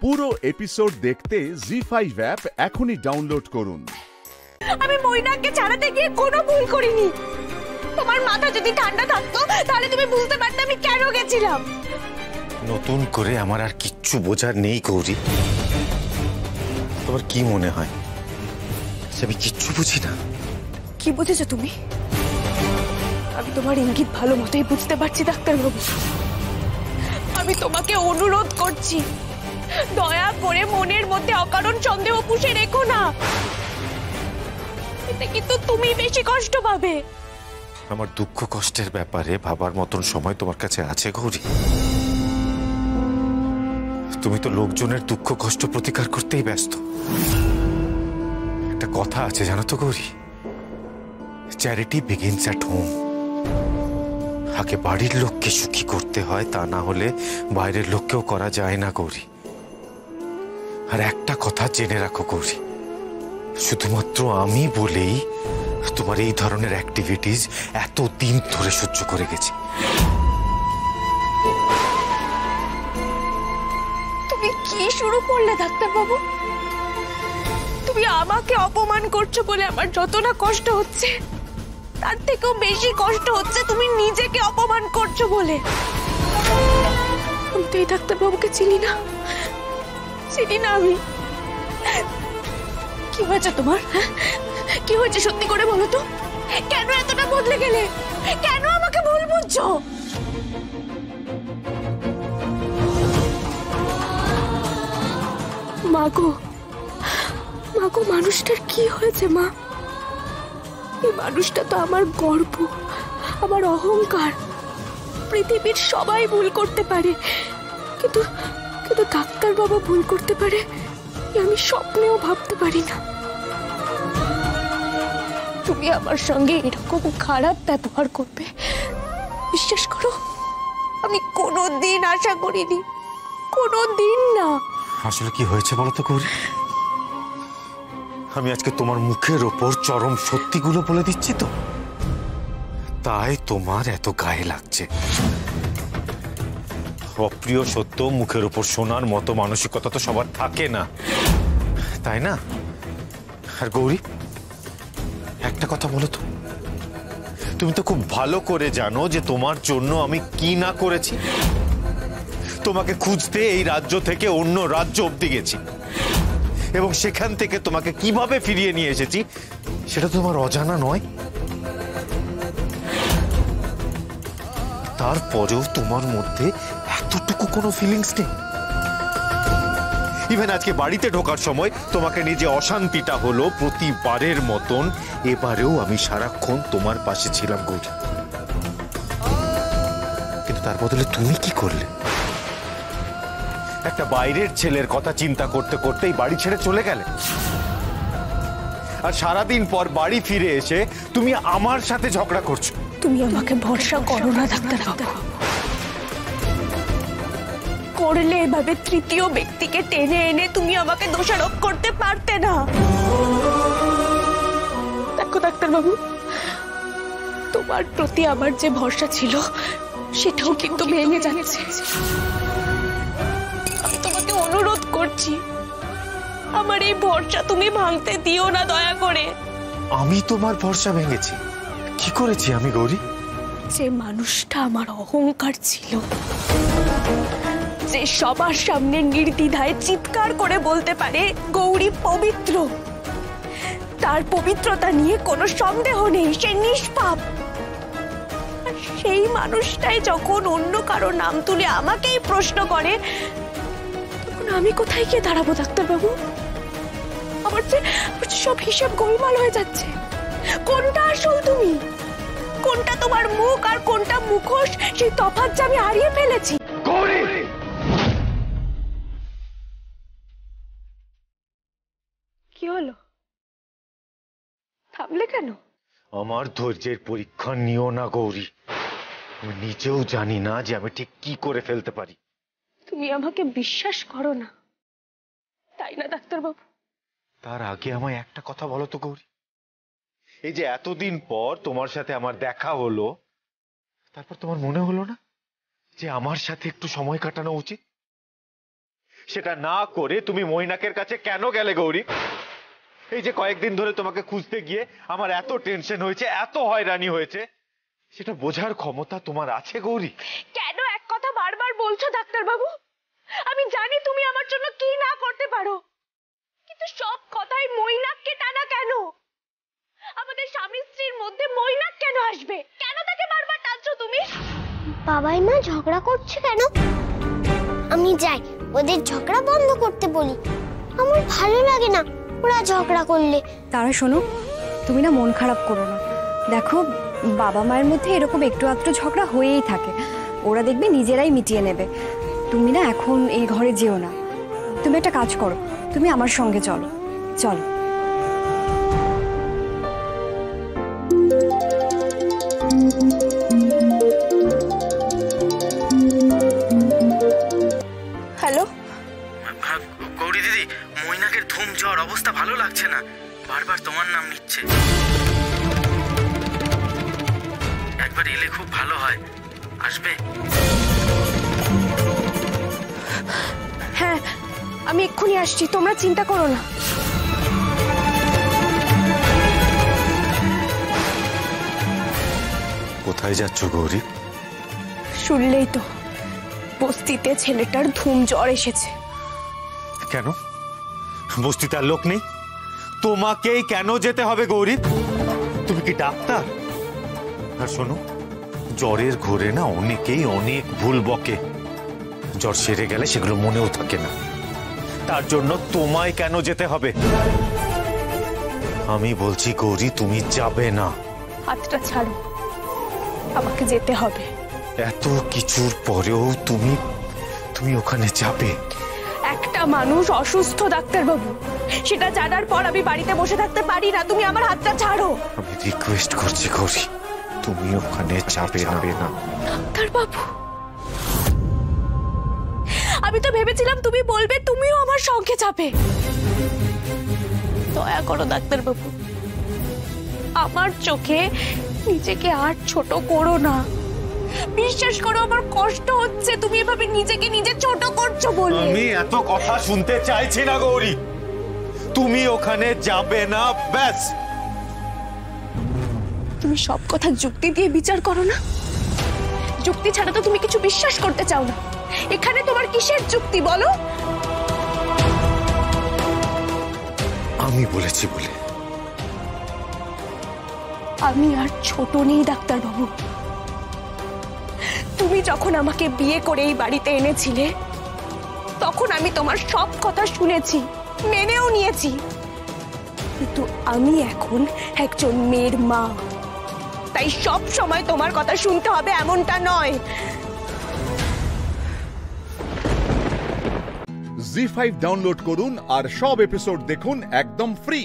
পুরো এপিসোড দেখতে জি5 অ্যাপ এখনই ডাউনলোড করুন। আমি মৈনাককে ছাড়াতে গিয়ে কোনো ভুল করিনি। তোমার মাথা যদি ঠান্ডা থাকতো তাহলে তুমি বুঝতে পারতে আমি কেন গেছিলাম। নতুন করে আমার আর কিচ্ছু বোঝার নেই গৌরী। তোমার কি মনে হয় আমি কিচ্ছু বুঝি না? কি বুঝেছো তুমি? আমি তোমার ইঙ্গিত ভালো মতোই বুঝতে পারছি ডাক্তারবাবু। আমি তোমাকে অনুরোধ করছি, দয়া করে মনের মধ্যে অকারণ সন্দেহ পুষে রেখো না। এতে কিন্তু তুমি বেশি কষ্ট পাবে। আমার দুঃখ কষ্টের ব্যাপারে ভাবার মতন সময় তোমার কাছে আছে গৌরী? তুমি তো লোকজনের দুঃখ কষ্ট প্রতিকার করতেই ব্যস্ত। একটা কথা আছে জানো তো Gauri, charity begins at home. আগে বাড়ির লোককে সুখী করতে হয়, তা না হলে বাইরের লোককেও করা যায় না গৌরী। আর একটা কথা জেনে রাখো গৌরী, শুধুমাত্র আমি বলেই তোমার এই ধরনের অ্যাক্টিভিটিস এত দিন ধরে সহ্য করে গেছি। তুমি কি শুরু করলে ডাক্তারবাবু? তুমি আমাকে অপমান করছো বলে আমার যত না কষ্ট হচ্ছে, তার থেকেও বেশি কষ্ট হচ্ছে তুমি নিজেকে অপমান করছো বলে। আমি তো এই ডাক্তারবাবুকে চিনি না আমি। কি হয়েছে তোমার? কি হয়েছে সত্যি করে বলো তো? কেন এতটা বদলে গেলে? কেন আমাকে ভুল বুঝছো? মাগো মানুষটার কি হয়েছে মা? এই মানুষটা তো আমার গর্ব, আমার অহংকার। পৃথিবীর সবাই ভুল করতে পারে, কিন্তু ডাক্তার বাবা ভুল করতে পারে আমি স্বপ্নেও ভাবতে পারি না। তুমি আমার সঙ্গে এরকম খারাপ ব্যবহার করবে বিশ্বাস করো আমি কোনোদিন আশা করিনি, কোনোদিন না। আসলে কি হয়েছে বলো তো গৌরী? আমি আজকে তোমার মুখের ওপর চরম সত্যিগুলো বলে দিচ্ছি তো, তাই তোমার এত গায়ে লাগছে। অপ্রিয় সত্য মুখের ওপর শোনার মতো মানসিকতা তো সবার থাকে না, তাই না? আর গৌরী একটা কথা বলো তো, তুমি তো খুব ভালো করে জানো যে তোমার জন্য আমি কি না করেছি। তোমাকে খুঁজতে এই রাজ্য থেকে অন্য রাজ্য অবধি গেছি, এবং সেখান থেকে তোমাকে কিভাবে ফিরিয়ে নিয়ে এসেছি সেটা তোমার অজানা নয়। তারপরেও তোমার মধ্যে এতটুকু কোনো ফিলিংস নেই। ইভেন আজকে বাড়িতে ঢোকার সময় তোমাকে নিয়ে যে অশান্তিটা হলো প্রতিবারের মতন, এবারেও আমি সারাক্ষণ তোমার পাশে ছিলাম গৌরী। কিন্তু তার বদলে তুমি কি করলে? একটা বাইরের ছেলের কথা চিন্তা করতে করতেই বাড়ি ছেড়ে চলে গেলে, আর সারাদিন পর বাড়ি ফিরে এসে তুমি আমার সাথে ঝগড়া করছো। তুমি আমাকে ভরসা করো না ডাক্তারবাবু। করলে এভাবে তৃতীয় ব্যক্তিকে টেনে এনে তুমি আমাকে দোষারোপ করতে পারতে না। দেখো ডাক্তারবাবু, তোমার প্রতি আমার যে ভরসা ছিল সেটাও কিন্তু ভেঙে যাচ্ছে। আমি তোমাকে অনুরোধ করছি, আমার এই ভরসা তুমি ভাঙতে দিও না দয়া করে। আমি তোমার ভরসা ভেঙেছি? কি করেছি আমি গৌরী? যে মানুষটা আমার অহংকার ছিল, যে সবার সামনে নির্দ্বিধায় চিৎকার করে বলতে পারে গৌরী পবিত্র, তার পবিত্রতা নিয়ে কোনো সন্দেহ নেই, সে নিষ্পাপ। সেই মানুষটাই যখন অন্য কারো নাম তুলে আমাকেই প্রশ্ন করে, তখন আমি কোথায় গিয়ে দাঁড়াবো ডাক্তারবাবু? আমার যে সব হিসাব গোলমাল হয়ে যাচ্ছে। কোনটা আসল তুমি, কোনটা তোমার মুখ আর কোনটা মুখোশ, সেই তফাৎ যে আমি হারিয়ে ফেলেছি। কি হলো? থামলে কেন? আমার ধৈর্যের পরীক্ষা নিও না গৌরী। আমি নিজেও জানি না যে আমি ঠিক কি করে ফেলতে পারি। তুমি আমাকে বিশ্বাস করো না, তাই না ডাক্তারবাবু? তার আগে আমায় একটা কথা বলো তো গৌরী, এই যে এতদিন পর তোমার সাথে আমার দেখা হলো, তারপর তোমার মনে হলো না যে আমার সাথে একটু সময় কাটানো উচিত? সেটা না করে তুমি মৈনাকের কাছে কেন গেলে গৌরী? এই যে কয়েকদিন ধরে তোমাকে খুঁজতে গিয়ে আমার এত টেনশন হয়েছে, এত হয়রানি হয়েছে, সেটা বোঝার ক্ষমতা তোমার আছে গৌরী? কেন এক কথা বারবার বলছো ডাক্তারবাবু? আমি জানি তুমি আমার জন্য কি না করতে পারো, কিন্তু সব কথাই মৈনাককে টানা কেন? আমাদের স্বামী স্ত্রীর মধ্যে মৈনাক কেন আসবে? কেন তাকে বারবার টানছো তুমি? বাবাই মা ঝগড়া করছে কেন? আমি যাই ওদের ঝগড়া বন্ধ করতে বলি। আমার ভালো লাগে না ওরা ঝগড়া করলে। তারা শোনো, তুমি না মন খারাপ করো না। দেখো, বাবা মায়ের মধ্যে এরকম একটু আধটু ঝগড়া হয়েই থাকে, ওরা দেখবে নিজেরাই মিটিয়ে নেবে। তুমি না এখন এই ঘরে যেও না, তুমি একটা কাজ করো, তুমি আমার সঙ্গে চলো। চলো। হ্যালো গৌরী দিদি, মৈনাকের ধুম জ্বর, অবস্থা ভালো লাগছে না, বারবার তোমার নাম নিচ্ছে। একবার এলে খুব ভালো হয়, আসবে? হ্যাঁ, আমি এক্ষুনি আসছি, তোমরা চিন্তা করো না। কোথায় যাচ্ছ গৌরী? শুনলেই তো, বস্তিতে ছেলেটার ধুম জ্বর এসেছে। কেন? বস্তিতে আর লোক নেই? তোমাকেই কেন যেতে হবে গৌরী? তুমি কি ডাক্তার? আর শোনো, জ্বরের ঘোরে না অনেকেই অনেক ভুল বকে, জ্বর সেরে গেলে সেগুলো মনেও থাকে না। তার জন্য তোমায় কেন যেতে হবে? আমি বলছি গৌরী, তুমি যাবে না। হাতটা ছাড়ো, আমাকে যেতে হবে। এত কিছুর পরেও তুমি ওখানে যাবে? একটা মানুষ অসুস্থ ডাক্তারবাবু, সেটা জানার পর আমি বাড়িতে বসে থাকতে পারি না। তুমি আমার হাতটা ছাড়ো। আমি রিকোয়েস্ট করছি গৌরী, তুমি ওখানে যাবে না। ডাক্তারবাবু, আমি তো ভেবেছিলাম তুমি বলবে তুমিও আমার সঙ্গে যাবে। দয়া করো ডাক্তারবাবু, আমার চোখে নিজেকে আর ছোট করো না। বিশ্বাস করো, আমার কষ্ট হচ্ছে তুমি এভাবে নিজেকে নিজে ছোট করছো বলে। আমি এত কথা শুনতে চাইছি না গৌরী, তুমি ওখানে যাবে না, ব্যাস। তুমি সব কথা যুক্তি দিয়ে বিচার করো না। যুক্তি ছাড়া তো তুমি কিছু বিশ্বাস করতে চাও না। এখানে তোমার কিসের যুক্তি বলো? আমি বলেছি বলে। আমি আর ছোট নেই ডাক্তারবাবু। তুমি যখন আমাকে বিয়ে করে এই বাড়িতে এনেছিলে, তখন আমি তোমার সব কথা শুনেছি, মেনেও নিয়েছি। কিন্তু আমি এখন একজন মেয়ের মা, তাই সব সময় তোমার কথা শুনতে হবে এমনটা নয়। জি5 ডাউনলোড করুন আর সব এপিসোড দেখুন একদম ফ্রি।